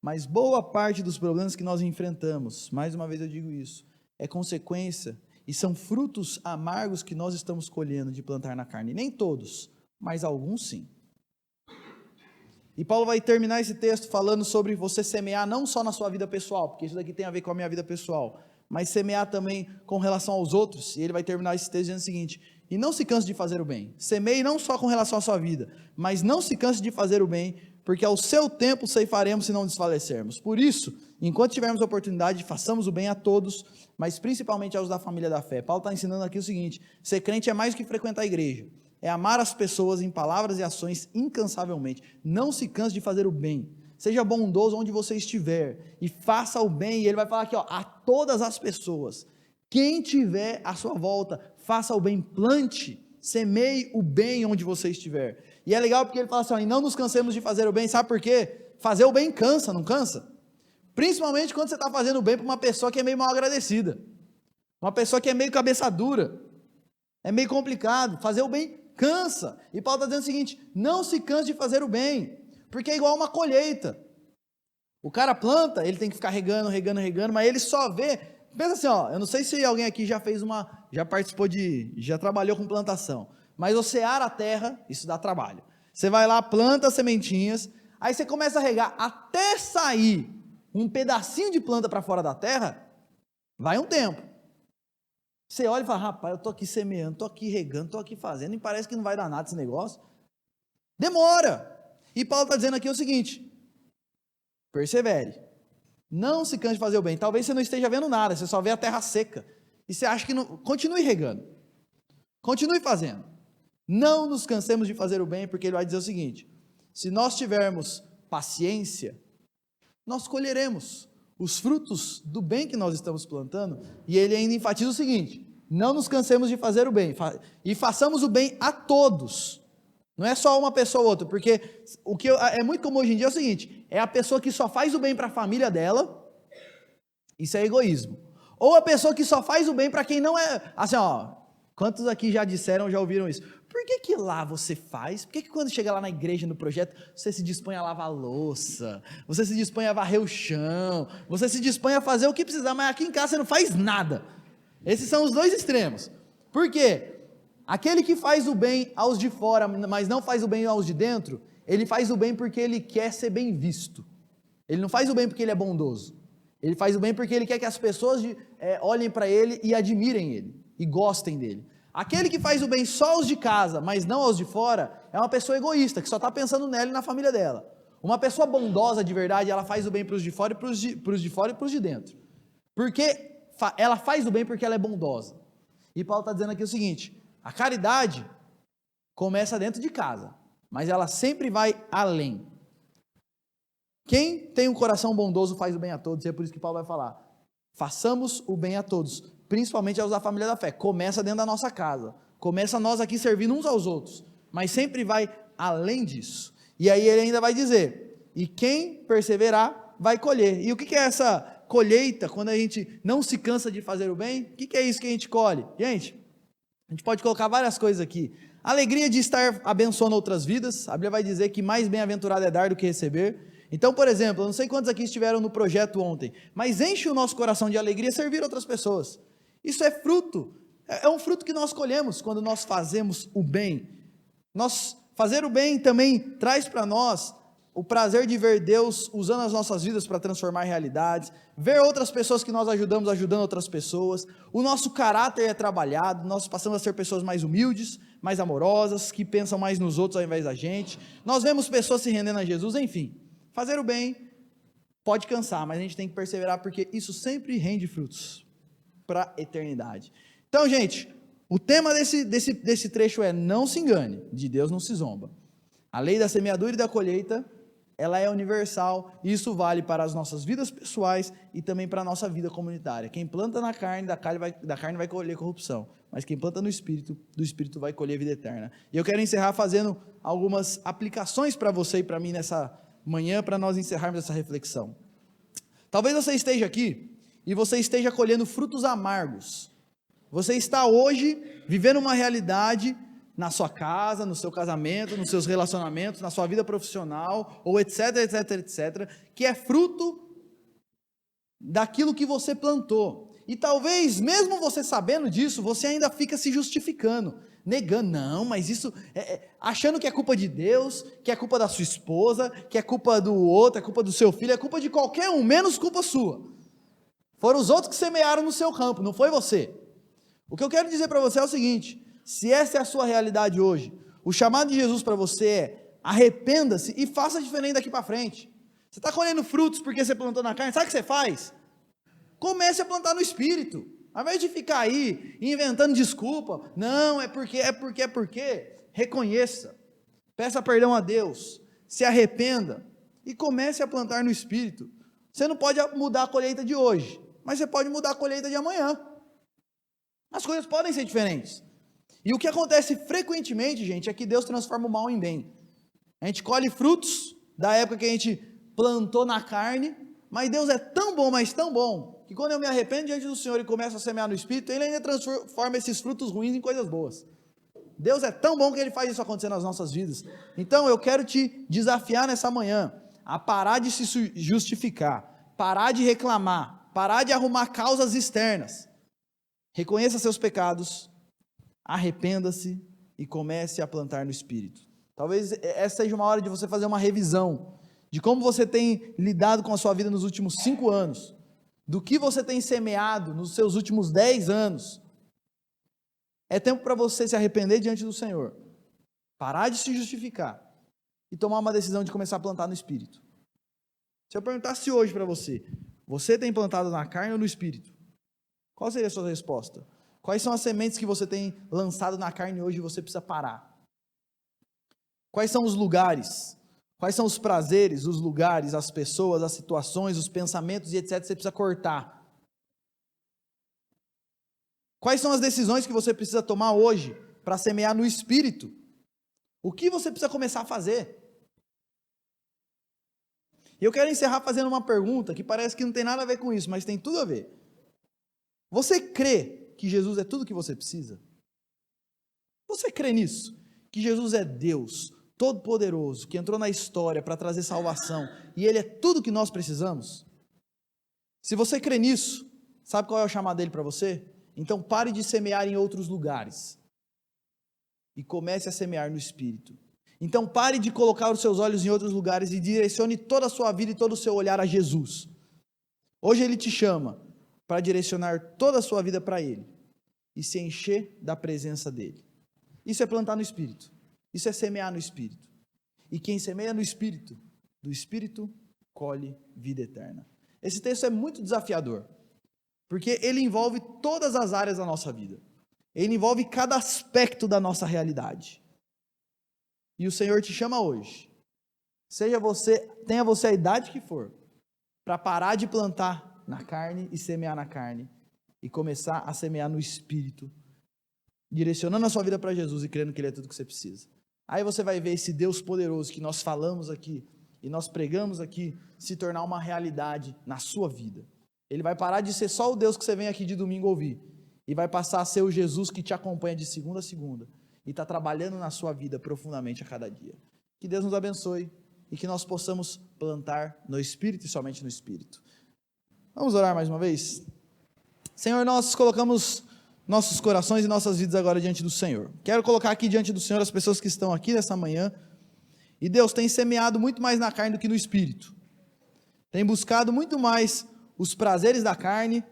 mas boa parte dos problemas que nós enfrentamos, mais uma vez eu digo isso, é consequência e são frutos amargos que nós estamos colhendo de plantar na carne. Nem todos, mas alguns sim. E Paulo vai terminar esse texto falando sobre você semear não só na sua vida pessoal, porque isso daqui tem a ver com a minha vida pessoal, mas semear também com relação aos outros. E ele vai terminar esse texto dizendo o seguinte: e não se canse de fazer o bem. Semeie não só com relação à sua vida, mas não se canse de fazer o bem, porque ao seu tempo ceifaremos se não desfalecermos. Por isso, enquanto tivermos oportunidade, façamos o bem a todos, mas principalmente aos da família da fé. Paulo está ensinando aqui o seguinte: ser crente é mais do que frequentar a igreja, é amar as pessoas em palavras e ações incansavelmente. Não se canse de fazer o bem. Seja bondoso onde você estiver e faça o bem. E ele vai falar aqui, a todas as pessoas. Quem tiver à sua volta, faça o bem, plante, semeie o bem onde você estiver. E é legal porque ele fala assim, e não nos cansemos de fazer o bem. Sabe por quê? Fazer o bem cansa, não cansa? Principalmente quando você está fazendo o bem para uma pessoa que é meio mal agradecida, uma pessoa que é meio cabeça dura, é meio complicado. Fazer o bem cansa. E Paulo está dizendo o seguinte: não se canse de fazer o bem, porque é igual uma colheita. O cara planta, ele tem que ficar regando, mas ele só vê. Pensa assim, eu não sei se alguém aqui já participou já trabalhou com plantação, mas você ara a terra, isso dá trabalho. Você vai lá, planta as sementinhas, aí você começa a regar, até sair um pedacinho de planta para fora da terra, vai um tempo. Você olha e fala, rapaz, eu estou aqui semeando, estou aqui regando, estou aqui fazendo, e parece que não vai dar nada esse negócio. Demora. E Paulo está dizendo aqui o seguinte: persevere, não se canse de fazer o bem. Talvez você não esteja vendo nada, você só vê a terra seca, e você acha que não. Continue regando, continue fazendo, não nos cansemos de fazer o bem, porque ele vai dizer o seguinte: se nós tivermos paciência, nós colheremos os frutos do bem que nós estamos plantando. E ele ainda enfatiza o seguinte: não nos cansemos de fazer o bem, e façamos o bem a todos, não é só uma pessoa ou outra, porque o que é muito comum hoje em dia é o seguinte: é a pessoa que só faz o bem para a família dela, isso é egoísmo, ou a pessoa que só faz o bem para quem não é, assim quantos aqui já disseram, já ouviram isso? Por que lá você faz? Por que quando chega lá na igreja, no projeto, você se dispõe a lavar a louça, você se dispõe a varrer o chão, você se dispõe a fazer o que precisar, mas aqui em casa você não faz nada? Esses são os dois extremos. Por quê? Aquele que faz o bem aos de fora, mas não faz o bem aos de dentro, ele faz o bem porque ele quer ser bem visto. Ele não faz o bem porque ele é bondoso. Ele faz o bem porque ele quer que as pessoas olhem para ele e admirem ele, e gostem dele. Aquele que faz o bem só aos de casa, mas não aos de fora, é uma pessoa egoísta, que só está pensando nela e na família dela. Uma pessoa bondosa de verdade, ela faz o bem para os de fora e para os de dentro. Porque ela faz o bem porque ela é bondosa. E Paulo está dizendo aqui o seguinte: a caridade começa dentro de casa, mas ela sempre vai além. Quem tem um coração bondoso faz o bem a todos, e é por isso que Paulo vai falar: façamos o bem a todos, principalmente aos da família da fé. Começa dentro da nossa casa, começa nós aqui servindo uns aos outros, mas sempre vai além disso. E aí ele ainda vai dizer: e quem perseverar vai colher. E o que é essa colheita, quando a gente não se cansa de fazer o bem? O que é isso que a gente colhe? Gente, a gente pode colocar várias coisas aqui. Alegria de estar abençoando outras vidas. A Bíblia vai dizer que mais bem-aventurado é dar do que receber. Então, por exemplo, eu não sei quantos aqui estiveram no projeto ontem, mas enche o nosso coração de alegria servir outras pessoas. Isso é fruto, é um fruto que nós colhemos quando nós fazemos o bem. Fazer o bem também traz para nós o prazer de ver Deus usando as nossas vidas para transformar realidades, ver outras pessoas que nós ajudamos, ajudando outras pessoas. O nosso caráter é trabalhado, nós passamos a ser pessoas mais humildes, mais amorosas, que pensam mais nos outros ao invés da gente. Nós vemos pessoas se rendendo a Jesus, enfim. Fazer o bem pode cansar, mas a gente tem que perseverar, porque isso sempre rende frutos para a eternidade. Então, gente, o tema desse trecho é: não se engane, de Deus não se zomba. A lei da semeadura e da colheita, ela é universal, e isso vale para as nossas vidas pessoais e também para a nossa vida comunitária. Quem planta na carne, da carne vai colher corrupção, mas quem planta no Espírito, do Espírito vai colher vida eterna. E eu quero encerrar fazendo algumas aplicações para você e para mim nessa manhã, para nós encerrarmos essa reflexão. Talvez você esteja aqui e você esteja colhendo frutos amargos. Você está hoje vivendo uma realidade na sua casa, no seu casamento, nos seus relacionamentos, na sua vida profissional, ou etc, etc, etc, que é fruto daquilo que você plantou. E talvez, mesmo você sabendo disso, você ainda fica se justificando, negando: não, mas isso, achando que é culpa de Deus, que é culpa da sua esposa, que é culpa do outro, é culpa do seu filho, é culpa de qualquer um, menos culpa sua. Foram os outros que semearam no seu campo, não foi você. O que eu quero dizer para você é o seguinte: se essa é a sua realidade hoje, o chamado de Jesus para você é: arrependa-se e faça diferente daqui para frente. Você está colhendo frutos porque você plantou na carne, sabe o que você faz? Comece a plantar no Espírito, ao invés de ficar aí inventando desculpa: não, é porque, reconheça, peça perdão a Deus, se arrependa e comece a plantar no Espírito. Você não pode mudar a colheita de hoje, mas você pode mudar a colheita de amanhã. As coisas podem ser diferentes. E o que acontece frequentemente, gente, é que Deus transforma o mal em bem. A gente colhe frutos da época que a gente plantou na carne, mas Deus é tão bom, mas tão bom, que quando eu me arrependo diante do Senhor e começo a semear no Espírito, Ele ainda transforma esses frutos ruins em coisas boas. Deus é tão bom que Ele faz isso acontecer nas nossas vidas. Então eu quero te desafiar nessa manhã a parar de se justificar, parar de reclamar, parar de arrumar causas externas. Reconheça seus pecados, arrependa-se e comece a plantar no Espírito. Talvez essa seja uma hora de você fazer uma revisão de como você tem lidado com a sua vida nos últimos 5 anos, do que você tem semeado nos seus últimos 10 anos. É tempo para você se arrepender diante do Senhor, parar de se justificar e tomar uma decisão de começar a plantar no Espírito. Se eu perguntasse hoje para você: você tem plantado na carne ou no Espírito? Qual seria a sua resposta? Quais são as sementes que você tem lançado na carne hoje e você precisa parar? Quais são os lugares? Quais são os prazeres, os lugares, as pessoas, as situações, os pensamentos e etc. que você precisa cortar? Quais são as decisões que você precisa tomar hoje para semear no Espírito? O que você precisa começar a fazer? E eu quero encerrar fazendo uma pergunta que parece que não tem nada a ver com isso, mas tem tudo a ver. Você crê que Jesus é tudo o que você precisa? Você crê nisso? Que Jesus é Deus Todo-Poderoso, que entrou na história para trazer salvação, e Ele é tudo o que nós precisamos? Se você crê nisso, sabe qual é o chamado dele para você? Então pare de semear em outros lugares e comece a semear no Espírito. Então pare de colocar os seus olhos em outros lugares e direcione toda a sua vida e todo o seu olhar a Jesus. Hoje Ele te chama para direcionar toda a sua vida para Ele e se encher da presença dEle. Isso é plantar no Espírito, isso é semear no Espírito. E quem semeia no Espírito, do Espírito colhe vida eterna. Esse texto é muito desafiador, porque ele envolve todas as áreas da nossa vida. ele envolve cada aspecto da nossa realidade. E o Senhor te chama hoje, tenha você a idade que for, para parar de plantar na carne e semear na carne, e começar a semear no Espírito, direcionando a sua vida para Jesus e crendo que Ele é tudo que você precisa. Aí você vai ver esse Deus poderoso que nós falamos aqui, e nós pregamos aqui, se tornar uma realidade na sua vida. Ele vai parar de ser só o Deus que você vem aqui de domingo ouvir, e vai passar a ser o Jesus que te acompanha de segunda a segunda, e está trabalhando na sua vida profundamente a cada dia. Que Deus nos abençoe, e que nós possamos plantar no Espírito e somente no Espírito. Vamos orar mais uma vez? Senhor, nós colocamos nossos corações e nossas vidas agora diante do Senhor. Quero colocar aqui diante do Senhor as pessoas que estão aqui nessa manhã, e Deus tem semeado muito mais na carne do que no Espírito, tem buscado muito mais os prazeres da carne,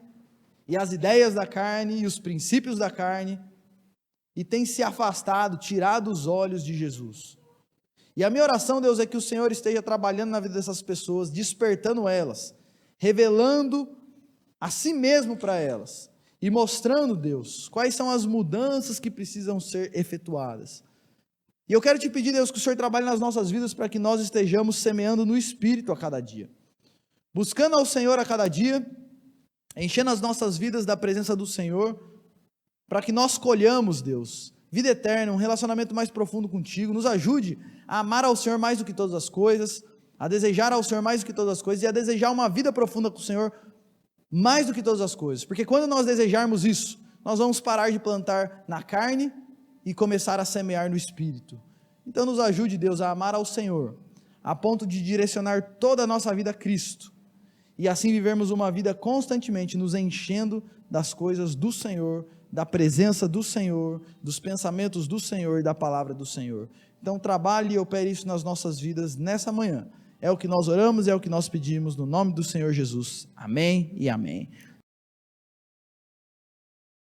e as ideias da carne, e os princípios da carne, e tem se afastado, tirado os olhos de Jesus. E a minha oração, Deus, é que o Senhor esteja trabalhando na vida dessas pessoas, despertando elas, revelando a si mesmo para elas, e mostrando, Deus, quais são as mudanças que precisam ser efetuadas. E eu quero te pedir, Deus, que o Senhor trabalhe nas nossas vidas para que nós estejamos semeando no Espírito a cada dia, buscando ao Senhor a cada dia, enchendo as nossas vidas da presença do Senhor, para que nós colhamos, Deus, vida eterna, um relacionamento mais profundo contigo. Nos ajude a amar ao Senhor mais do que todas as coisas, a desejar ao Senhor mais do que todas as coisas, e a desejar uma vida profunda com o Senhor mais do que todas as coisas, porque quando nós desejarmos isso, nós vamos parar de plantar na carne e começar a semear no Espírito. Então nos ajude, Deus, a amar ao Senhor, a ponto de direcionar toda a nossa vida a Cristo, e assim vivermos uma vida constantemente nos enchendo das coisas do Senhor, da presença do Senhor, dos pensamentos do Senhor e da palavra do Senhor. Então trabalhe e opere isso nas nossas vidas nessa manhã. É o que nós oramos, é o que nós pedimos no nome do Senhor Jesus. Amém e amém.